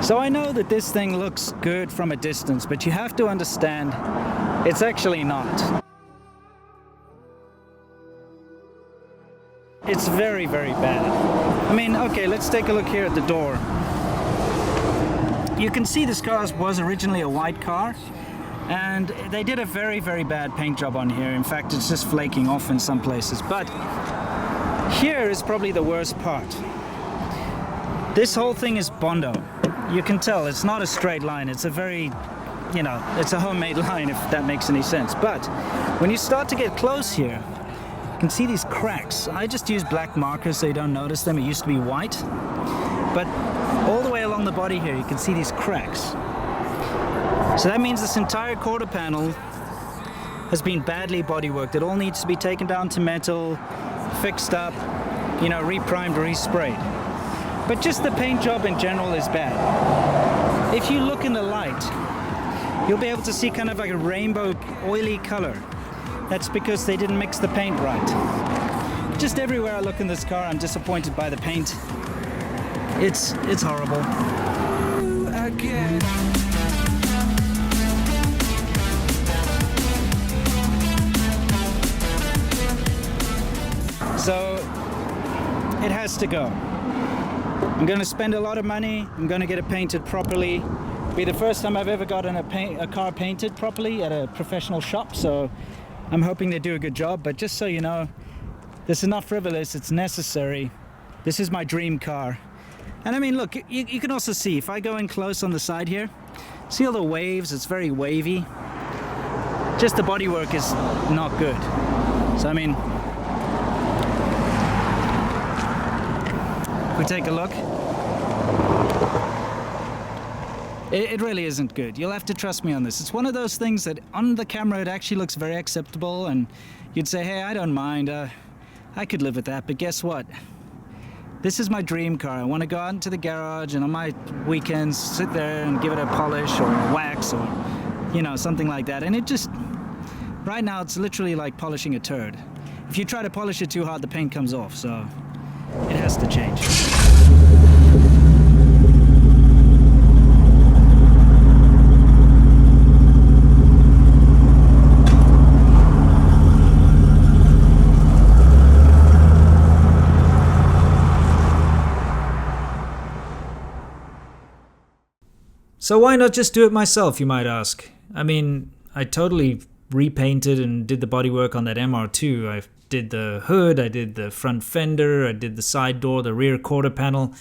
So I know that this thing looks good from a distance, but you have to understand it's actually not. It's very, very bad. I mean, okay, let's take a look here at the door. You can see this car was originally a white car, and they did a very, very bad paint job on here. In fact, it's just flaking off in some places. But here is probably the worst part. This whole thing is Bondo. You can tell it's not a straight line. It's a very, you know, it's a homemade line, if that makes any sense. But when you start to get close here, you can see these cracks. I just use black markers so you don't notice them. It used to be white. But all the way along the body here, you can see these cracks. So that means this entire quarter panel has been badly bodyworked. It all needs to be taken down to metal, fixed up, you know, reprimed, resprayed. But just the paint job in general is bad. If you look in the light, you'll be able to see kind of like a rainbow oily color. That's because they didn't mix the paint right. Just everywhere I look in this car, I'm disappointed by the paint. It's horrible. So it has to go. I'm going to spend a lot of money. I'm going to get it painted properly. Be the first time I've ever gotten a car painted properly at a professional shop. So I'm hoping they do a good job. But just so you know, this is not frivolous. It's necessary. This is my dream car. And I mean, look, you can also see if I go in close on the side here, see all the waves? It's very wavy. Just the bodywork is not good. So I mean, if we take a look, it really isn't good. You'll have to trust me on this. It's one of those things that on the camera it actually looks very acceptable, and you'd say, hey, I don't mind, I could live with that. But guess what? This is my dream car. I want to go out into the garage and on my weekends sit there and give it a polish or a wax or, you know, something like that. And it just, right now it's literally like polishing a turd. If you try to polish it too hard, the paint comes off, so it has to change. So why not just do it myself, you might ask? I mean, I totally repainted and did the bodywork on that MR2. I did the hood, I did the front fender, I did the side door, the rear quarter panel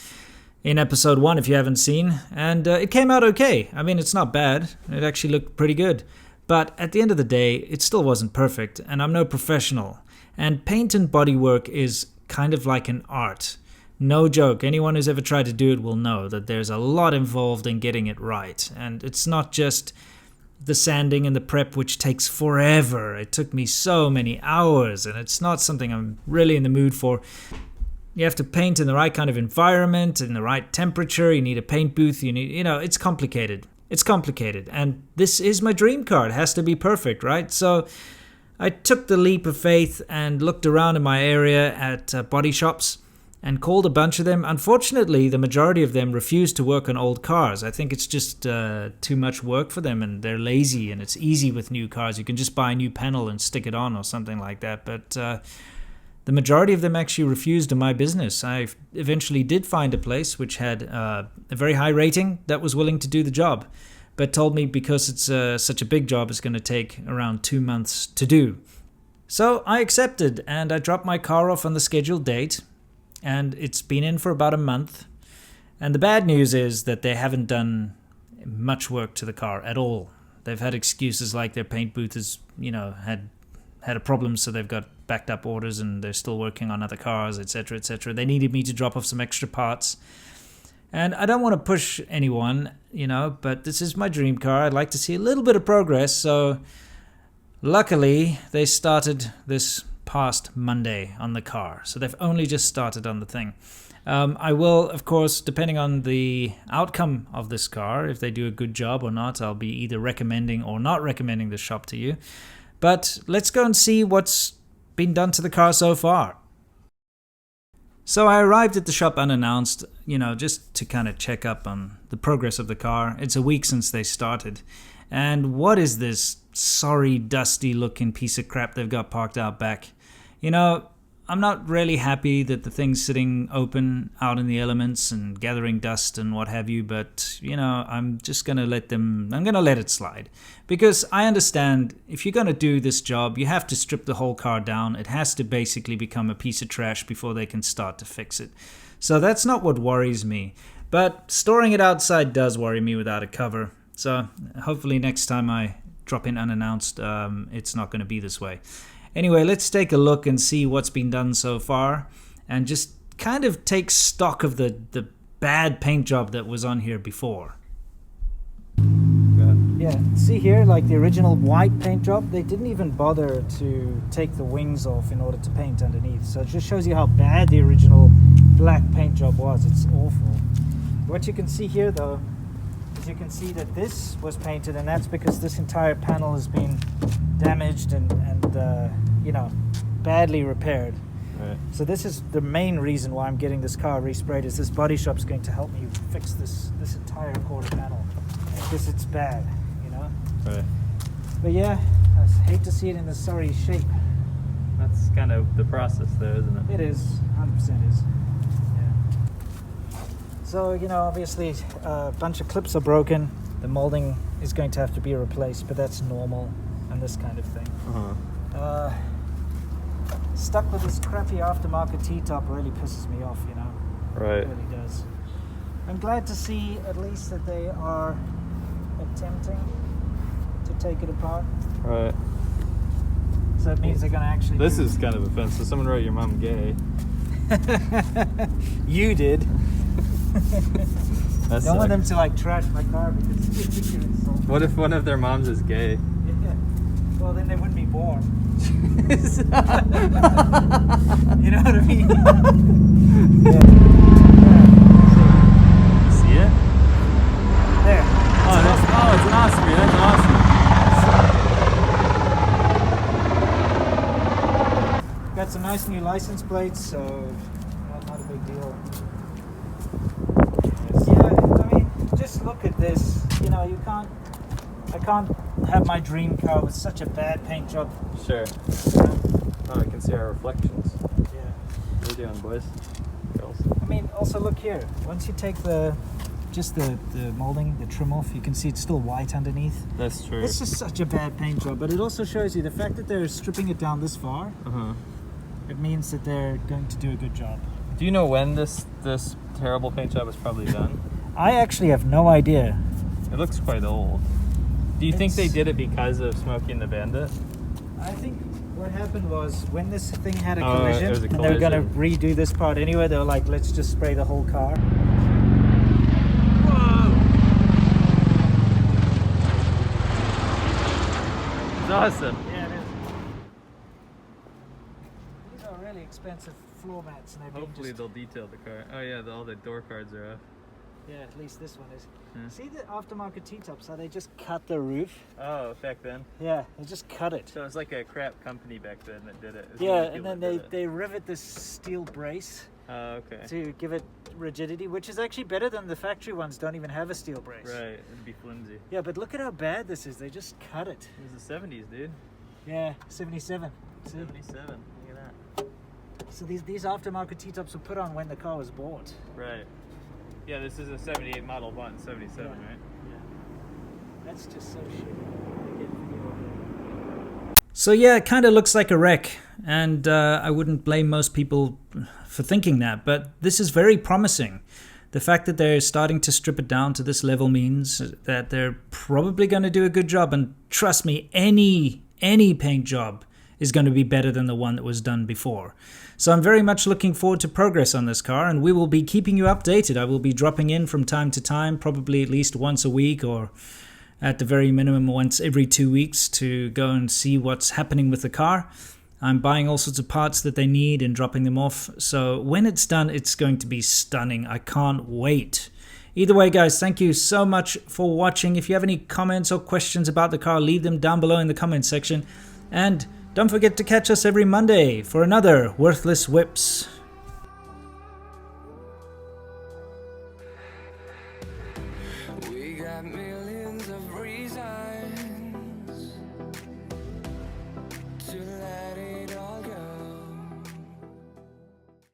in episode 1 if you haven't seen. And it came out okay. I mean, it's not bad. It actually looked pretty good. But at the end of the day, it still wasn't perfect, and I'm no professional. And paint and bodywork is kind of like an art. No joke, anyone who's ever tried to do it will know that there's a lot involved in getting it right. And it's not just the sanding and the prep, which takes forever. It took me so many hours, and it's not something I'm really in the mood for. You have to paint in the right kind of environment, in the right temperature. You need a paint booth. You need, you know, it's complicated. It's complicated. And this is my dream car. It has to be perfect, right? So I took the leap of faith and looked around in my area at body shops and called a bunch of them. Unfortunately, the majority of them refuse to work on old cars. I think it's just too much work for them, and they're lazy, and it's easy with new cars. You can just buy a new panel and stick it on or something like that. But the majority of them actually refused my business. I eventually did find a place which had a very high rating that was willing to do the job, but told me because it's such a big job, it's going to take around 2 months to do. So I accepted, and I dropped my car off on the scheduled date. And it's been in for about a month. And the bad news is that they haven't done much work to the car at all. They've had excuses like their paint booth has, you know, had a problem, so they've got backed up orders and they're still working on other cars, etc., etc. They needed me to drop off some extra parts. And I don't want to push anyone, you know, but this is my dream car. I'd like to see a little bit of progress. So luckily, they started this past Monday on the car. So they've only just started on the thing. I will, of course, depending on the outcome of this car, if they do a good job or not, I'll be either recommending or not recommending the shop to you. But let's go and see what's been done to the car so far. So I arrived at the shop unannounced, just to kind of check up on the progress of the car. It's a week since they started. And what is this sorry, dusty looking piece of crap they've got parked out back? I'm not really happy that the thing's sitting open out in the elements and gathering dust and what have you, but, I'm just going to let it slide. Because I understand if you're going to do this job, you have to strip the whole car down. It has to basically become a piece of trash before they can start to fix it. So that's not what worries me. But storing it outside does worry me without a cover. So hopefully next time I drop in unannounced, it's not going to be this way. Anyway, let's take a look and see what's been done so far and just kind of take stock of the bad paint job that was on here before. Yeah, see here, like the original white paint job, they didn't even bother to take the wings off in order to paint underneath. So it just shows you how bad the original black paint job was. It's awful. What you can see here though, is you can see that this was painted, and that's because this entire panel has been damaged and badly repaired. Right. So this is the main reason why I'm getting this car resprayed, is this body shop's going to help me fix this entire quarter panel because it's bad, Right. But yeah, I hate to see it in this sorry shape. That's kind of the process though, isn't it? It is, 100% is. Yeah. So, obviously a bunch of clips are broken. The molding is going to have to be replaced, but that's normal and this kind of thing. Stuck with this crappy aftermarket T-top really pisses me off, Right. It really does. I'm glad to see at least that they are attempting to take it apart. Right. So it means they're going to actually This is kind of offensive. Someone wrote your mom gay. You did. Don't want them to trash my car because it's ridiculous. What if one of their moms is gay? Yeah. Well, then they wouldn't be born. You know what I mean? Yeah. See it? There. It's an Osprey. That's awesome. Got some nice new license plates, so not a big deal. Yeah, I mean, just look at this. I can't have my dream car with such a bad paint job. Sure. Oh, I can see our reflections. Yeah. What are you doing, boys? Girls. I mean, also look here. Once you take the molding, the trim off, you can see it's still white underneath. That's true. This is such a bad paint job, but it also shows you the fact that they're stripping it down this far. It means that they're going to do a good job. Do you know when this terrible paint job is probably done? I actually have no idea. It looks quite old. Do you think they did it because of Smokey and the Bandit? I think what happened was when this thing had a collision, and they were going to redo this part anyway, they were like, let's just spray the whole car. Whoa! It's awesome. Yeah, it is. These are really expensive floor mats, and Hopefully they'll detail the car. Oh yeah, all the door cards are off. Yeah, at least this one is. See the aftermarket T-tops, how they just cut the roof? Oh, back then? Yeah, they just cut it. So it was like a crap company back then that did it. Yeah, and then they rivet this steel brace okay. to give it rigidity, which is actually better than the factory ones don't even have a steel brace. Right, it'd be flimsy. Yeah, but look at how bad this is. They just cut it. It was the 70s, dude. Yeah, 77. 77, look at that. So these aftermarket T-tops were put on when the car was bought. Right. Yeah, this is a 78 model, bought in 77, yeah. Right? Yeah. That's just so shit. So yeah, it kind of looks like a wreck, and I wouldn't blame most people for thinking that, but this is very promising. The fact that they're starting to strip it down to this level means that they're probably going to do a good job, and trust me, any paint job is going to be better than the one that was done before. So I'm very much looking forward to progress on this car, and we will be keeping you updated. I will be dropping in from time to time, probably at least once a week, or at the very minimum once every 2 weeks, to go and see what's happening with the car. I'm buying all sorts of parts that they need and dropping them off. So when it's done, it's going to be stunning. I can't wait. Either way, guys, thank you so much for watching. If you have any comments or questions about the car, leave them down below in the comments section. And don't forget to catch us every Monday for another Worthless Whips. got me